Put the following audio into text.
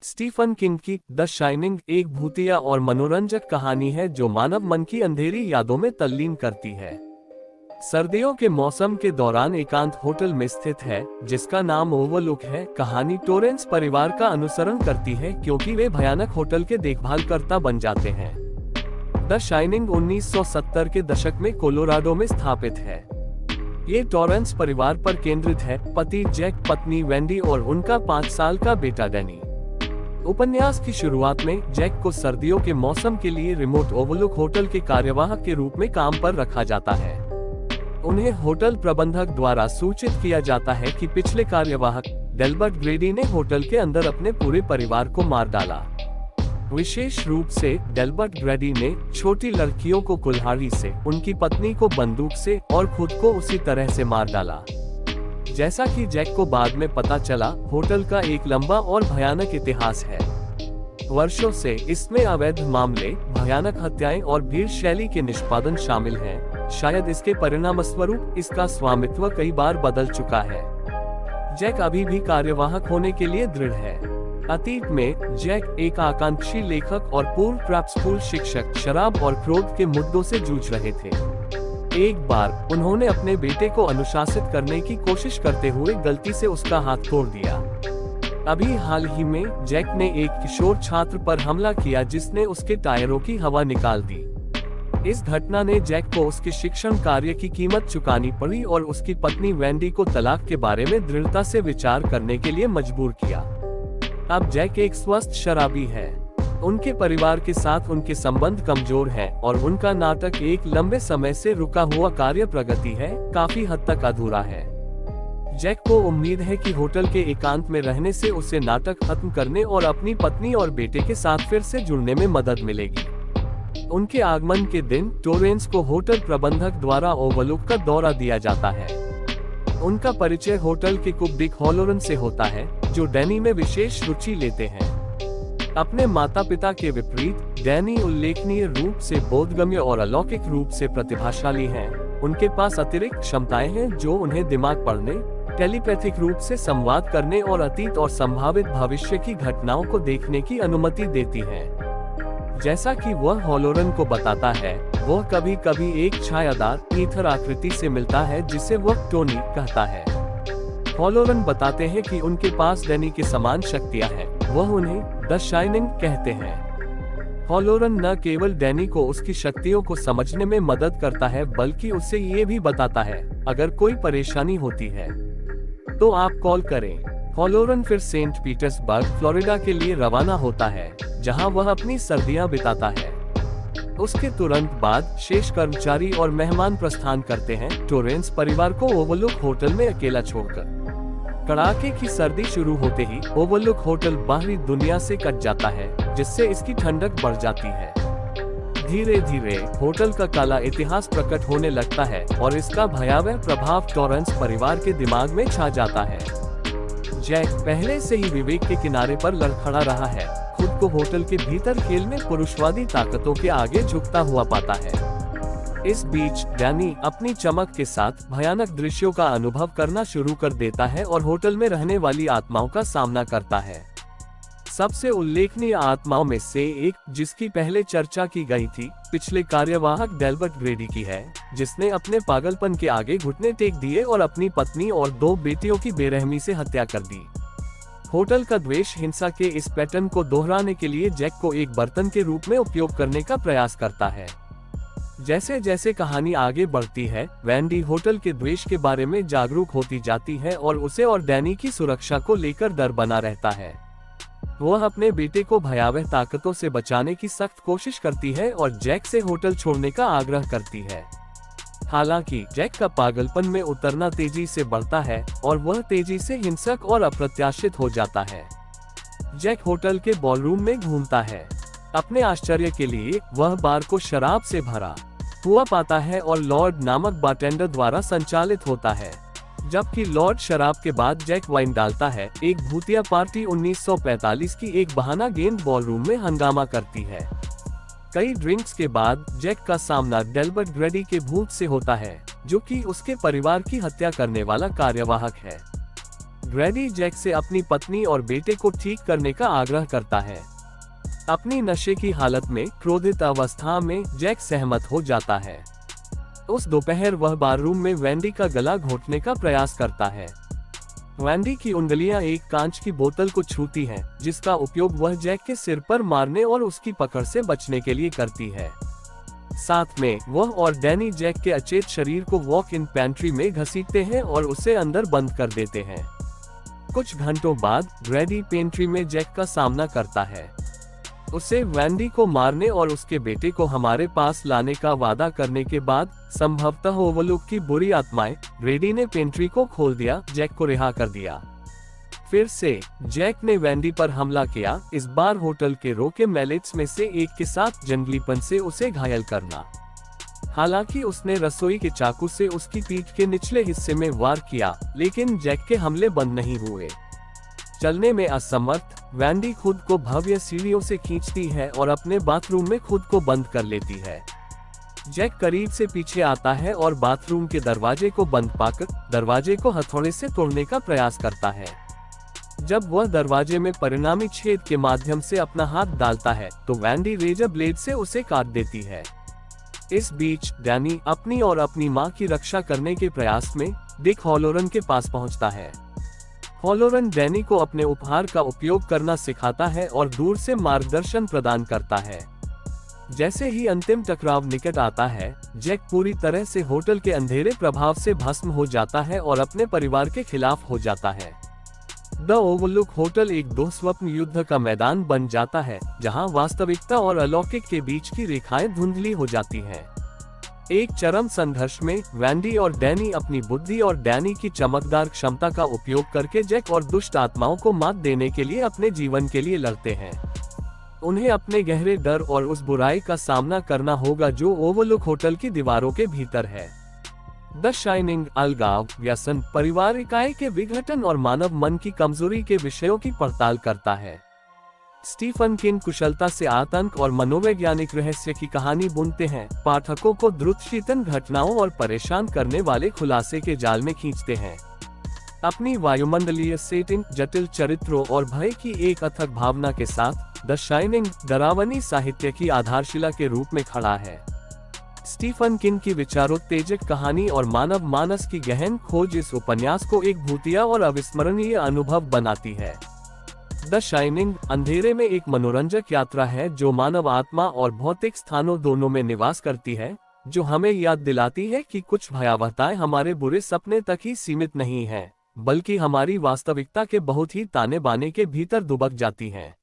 Stephen king की the shining एक भूतिया और मनोरंजक कहानी है जो मानव मन की अंधेरी यादों में तल्लीन करती है। सर्दियों के मौसम के दौरान एकांत होटल में स्थित है जिसका नाम ओवरलुक है। कहानी टोरेंस परिवार का अनुसरण करती है क्योंकि वे भयानक होटल के देखभालकर्ता बन जाते हैं। द शाइनिंग 1970 के दशक में कोलोराडो में स्थापित है। ये टोरेंस परिवार पर केंद्रित है, पति जैक, पत्नी वेंडी और उनका 5 साल का बेटा डैनी। उपन्यास की शुरुआत में जैक को सर्दियों के मौसम के लिए रिमोट ओवरलुक होटल के कार्यवाहक के रूप में काम पर रखा जाता है। उन्हें होटल प्रबंधक द्वारा सूचित किया जाता है कि पिछले कार्यवाहक डेल्बर्ट ग्रेडी ने होटल के अंदर अपने पूरे परिवार को मार डाला। विशेष रूप से डेल्बर्ट ग्रेडी ने छोटी लड़कियों को कुल्हाड़ी से, उनकी पत्नी को बंदूक से और खुद को उसी तरह से मार डाला। जैसा कि जैक को बाद में पता चला, होटल का एक लंबा और भयानक इतिहास है। वर्षों से इसमें अवैध मामले, भयानक हत्याएं और भीड़ शैली के निष्पादन शामिल हैं। शायद इसके परिणामस्वरूप इसका स्वामित्व कई बार बदल चुका है। जैक अभी भी कार्यवाहक होने के लिए दृढ़ है। अतीत में जैक एक आकांक्षी लेखक और पूर्व प्रेप स्कूल शिक्षक शराब और क्रोध के मुद्दों से जूझ रहे थे। एक बार उन्होंने अपने बेटे को अनुशासित करने की कोशिश करते हुए गलती से उसका हाथ तोड़ दिया। अभी हाल ही में जैक ने एक किशोर छात्र पर हमला किया जिसने उसके टायरों की हवा निकाल दी। इस घटना ने जैक को उसके शिक्षण कार्य की कीमत चुकानी पड़ी और उसकी पत्नी वेंडी को तलाक के बारे में दृढ़ता से विचार करने के लिए मजबूर किया। अब जैक एक स्वस्थ शराबी है। उनके परिवार के साथ उनके संबंध कमजोर हैं और उनका नाटक एक लंबे समय से रुका हुआ कार्य प्रगति है, काफी हद तक अधूरा है। जैक को उम्मीद है कि होटल के एकांत में रहने से उसे नाटक खत्म करने और अपनी पत्नी और बेटे के साथ फिर से जुड़ने में मदद मिलेगी। उनके आगमन के दिन टोरेंस को होटल प्रबंधक द्वारा ओवरलुक का दौरा दिया जाता है। उनका परिचय होटल के कुक डिक हॉलोरन से होता है, जो डैनी में विशेष रुचि लेते हैं। अपने माता पिता के विपरीत डैनी उल्लेखनीय रूप से बोधगम्य और अलौकिक रूप से प्रतिभाशाली हैं। उनके पास अतिरिक्त क्षमताएं हैं जो उन्हें दिमाग पढ़ने, टेलीपैथिक रूप से संवाद करने और अतीत और संभावित भविष्य की घटनाओं को देखने की अनुमति देती हैं। जैसा कि वह हॉलोरन को बताता है, वह कभी कभी एक छायादार ईथर आकृति से मिलता है जिसे वह टोनी कहता है। हॉलोरन बताते हैं कि उनके पास डैनी के समान शक्तियां हैं। वह उन्हें द शाइनिंग कहते हैं। हॉलोरन न केवल डैनी को उसकी शक्तियों को समझने में मदद करता है बल्कि उसे ये भी बताता है, अगर कोई परेशानी होती है तो आप कॉल करें। हॉलोरन फिर सेंट पीटर्सबर्ग, फ्लोरिडा के लिए रवाना होता है, जहां वह अपनी सर्दियां बिताता है। उसके तुरंत बाद शेष कर्मचारी और मेहमान प्रस्थान करते हैं, टोरेंस परिवार को ओवरलुक होटल में अकेला छोड़कर। कड़ाके की सर्दी शुरू होते ही ओवरलुक होटल बाहरी दुनिया से कट जाता है, जिससे इसकी ठंडक बढ़ जाती है। धीरे धीरे होटल का काला इतिहास प्रकट होने लगता है और इसका भयावह प्रभाव टोरेंस परिवार के दिमाग में छा जाता है। जैक पहले से ही विवेक के किनारे पर लड़खड़ा रहा है, खुद को होटल के भीतर खेल में पुरुषवादी ताकतों के आगे झुकता हुआ पाता है। इस बीच डैनी अपनी चमक के साथ भयानक दृश्यों का अनुभव करना शुरू कर देता है और होटल में रहने वाली आत्माओं का सामना करता है। सबसे उल्लेखनीय आत्माओं में से एक, जिसकी पहले चर्चा की गई थी, पिछले कार्यवाहक डेल्बर्ट ग्रेडी की है, जिसने अपने पागलपन के आगे घुटने टेक दिए और अपनी पत्नी और 2 बेटियों की बेरहमी से हत्या कर दी। होटल का द्वेष हिंसा के इस पैटर्न को दोहराने के लिए जैक को एक बर्तन के रूप में उपयोग करने का प्रयास करता है। जैसे जैसे कहानी आगे बढ़ती है, वेंडी होटल के द्वेष के बारे में जागरूक होती जाती है और उसे और डैनी की सुरक्षा को लेकर डर बना रहता है। वह अपने बेटे को भयावह ताकतों से बचाने की सख्त कोशिश करती है और जैक से होटल छोड़ने का आग्रह करती है। हालांकि जैक का पागलपन में उतरना तेजी से बढ़ता है और वह तेजी से हिंसक और अप्रत्याशित हो जाता है। जैक होटल के बॉलरूम में घूमता है। अपने आश्चर्य के लिए वह बार को शराब से भरा हुआ पाता है और लॉर्ड नामक बारटेंडर द्वारा संचालित होता है। जबकि लॉर्ड शराब के बाद जैक वाइन डालता है, एक भूतिया पार्टी 1945 की एक बहाना गेंद बॉलरूम में हंगामा करती है। कई ड्रिंक्स के बाद जैक का सामना डेल्बर्ट ग्रेडी के भूत से होता है, जो कि उसके परिवार की हत्या करने वाला कार्यवाहक है। ग्रैडी जैक से अपनी पत्नी और बेटे को ठीक करने का आग्रह करता है। अपनी नशे की हालत में क्रोधित अवस्था में जैक सहमत हो जाता है। उस दोपहर वह बाररूम में वैंडी का गला घोटने का प्रयास करता है। वैंडी की उंगलियां एक कांच की बोतल को छूती हैं, जिसका उपयोग वह जैक के सिर पर मारने और उसकी पकड़ से बचने के लिए करती है। साथ में वह और डैनी जैक के अचेत शरीर को वॉक इन पैंट्री में घसीटते हैं और उसे अंदर बंद कर देते हैं। कुछ घंटों बाद ग्रैडी पेंट्री में जैक का सामना करता है। उसे वैंडी को मारने और उसके बेटे को हमारे पास लाने का वादा करने के बाद संभवतः ओवरलुक की बुरी आत्माएं ग्रैडी ने पेंट्री को खोल दिया, जैक को रिहा कर दिया। फिर से जैक ने वैंडी पर हमला किया, इस बार होटल के रो के मैलेट्स में से एक के साथ जंगलीपन से उसे घायल करना। हालांकि उसने रसोई के चाकू से उसकी पीठ के निचले हिस्से में वार किया, लेकिन जैक के हमले बंद नहीं हुए। चलने में असमर्थ वैंडी खुद को भव्य सीढ़ियों से खींचती है और अपने बाथरूम में खुद को बंद कर लेती है। जैक करीब से पीछे आता है और बाथरूम के दरवाजे को बंद पाकर दरवाजे को हथौड़े से तोड़ने का प्रयास करता है। जब वह दरवाजे में परिणामी छेद के माध्यम से अपना हाथ डालता है तो वैंडी रेजर ब्लेड से उसे काट देती है। इस बीच डैनी अपनी और अपनी मां की रक्षा करने के प्रयास में डिक हॉलोरन के पास पहुंचता है। हॉलोरन डैनी को अपने उपहार का उपयोग करना सिखाता है और दूर से मार्गदर्शन प्रदान करता है। जैसे ही अंतिम टकराव निकट आता है, जैक पूरी तरह से होटल के अंधेरे प्रभाव से भस्म हो जाता है और अपने परिवार के खिलाफ हो जाता है। द ओवरलुक होटल एक दुःस्वप्न युद्ध का मैदान बन जाता है, जहां वास्तविकता और अलौकिक के बीच की रेखाएं धुंधली हो जाती हैं। एक चरम संघर्ष में वैंडी और डैनी अपनी बुद्धि और डैनी की चमकदार क्षमता का उपयोग करके जैक और दुष्ट आत्माओं को मात देने के लिए अपने जीवन के लिए लड़ते हैं। उन्हें अपने गहरे डर और उस बुराई का सामना करना होगा जो ओवरलुक होटल की दीवारों के भीतर है। द शाइनिंग अलगाव, व्यसन, परिवार इकाई के विघटन और मानव मन की कमजोरी के विषयों की पड़ताल करता है। स्टीफन किंग कुशलता से आतंक और मनोवैज्ञानिक रहस्य की कहानी बुनते हैं, पाठकों को द्रुतशीतन घटनाओं और परेशान करने वाले खुलासे के जाल में खींचते हैं। अपनी वायुमंडलीय सेटिंग, जटिल चरित्रों और भय की एक अथक भावना के साथ द शाइनिंग डरावनी साहित्य की आधारशिला के रूप में खड़ा है। स्टीफन किंग की विचारोत्तेजक कहानी और मानव मानस की गहन खोज इस उपन्यास को एक भूतिया और अविस्मरणीय अनुभव बनाती है। द शाइनिंग अंधेरे में एक मनोरंजक यात्रा है जो मानव आत्मा और भौतिक स्थानों दोनों में निवास करती है, जो हमें याद दिलाती है कि कुछ भयावहताएं हमारे बुरे सपने तक ही सीमित नहीं हैं, बल्कि हमारी वास्तविकता के बहुत ही ताने बाने के भीतर दुबक जाती हैं।